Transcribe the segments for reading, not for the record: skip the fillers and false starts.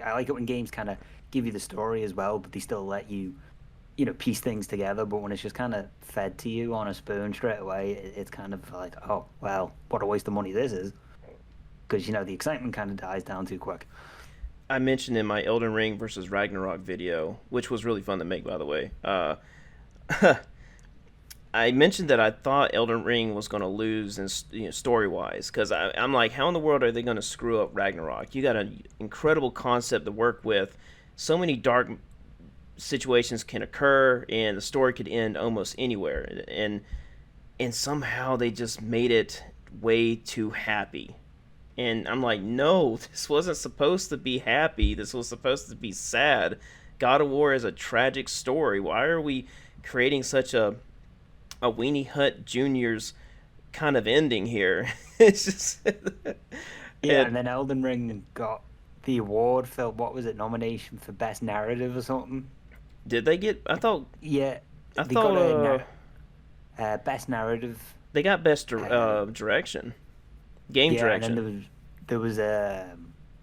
I like it when games kind of give you the story as well, but they still let you, piece things together. But when it's just kind of fed to you on a spoon straight away, it's kind of like, oh well, what a waste of money this is, because the excitement kind of dies down too quick. I mentioned in my Elden Ring versus Ragnarok video, which was really fun to make, by the way. I mentioned that I thought Elden Ring was going to lose in story wise, because I'm like, how in the world are they going to screw up Ragnarok? You got an incredible concept to work with. So many dark situations can occur, and the story could end almost anywhere. And somehow they just made it way too happy. And I'm like, no, this wasn't supposed to be happy. This was supposed to be sad. God of War is a tragic story. Why are we creating such a Weenie Hut Junior's kind of ending here? It's just Yeah, and and then Elden Ring got the award for, what was it, nomination for best narrative or something. did they get? Yeah, I they got thought a best narrative. they got best Uh, direction, game yeah, and then direction. there was a.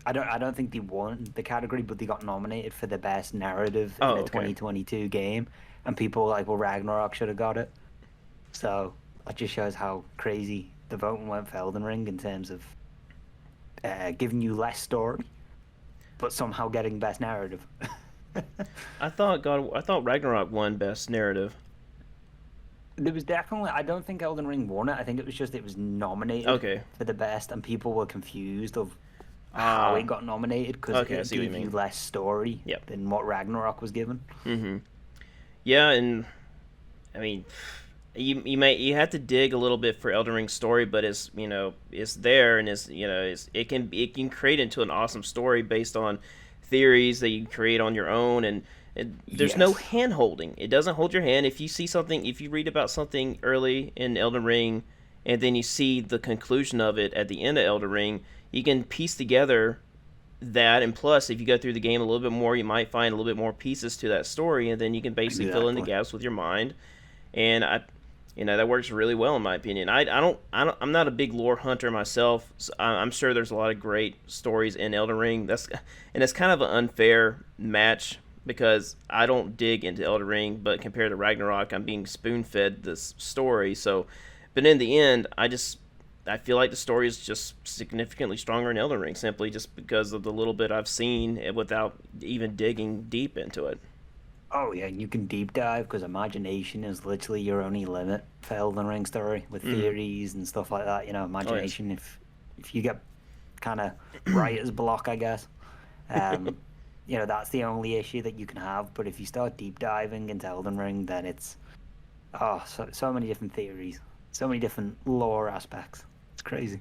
I don't think they won the category, but they got nominated for the best narrative in Oh, a okay. 2022 game, and people were like, well, Ragnarok should have got it. So that just shows how crazy the voting went for Elden Ring in terms of giving you less story, but somehow getting best narrative. I thought Ragnarok won best narrative. There was definitely, I don't think Elden Ring won it. I think it was just it was nominated Okay. for the best, and people were confused of how it Ah, got nominated because okay. I it see what you gave you mean. less story Yep. than what Ragnarok was given. Mm-hmm. Yeah, and I mean, you have to dig a little bit for Elden Ring's story, but it's there, and it can create into an awesome story based on theories that you create on your own, and there's no Yes, hand holding. It doesn't hold your hand. If you read about something early in Elden Ring, and then you see the conclusion of it at the end of Elden Ring, you can piece together that, and plus if you go through the game a little bit more, you might find a little bit more pieces to that story, and then you can basically fill in the exactly. gaps with your mind. And that works really well in my opinion. I'm not a big lore hunter myself. So I'm sure there's a lot of great stories in Elden Ring. And it's kind of an unfair match because I don't dig into Elden Ring, but compared to Ragnarok, I'm being spoon fed this story. So, but in the end, I feel like the story is just significantly stronger in Elden Ring, simply just because of the little bit I've seen without even digging deep into it. Oh yeah, you can deep dive because imagination is literally your only limit for Elden Ring story with Mm-hmm. theories and stuff like that. Oh yes. Imagination. If you get kind of writer's block, I guess, um, that's the only issue that you can have. But if you start deep diving into Elden Ring, then it's so many different theories, so many different lore aspects. It's crazy.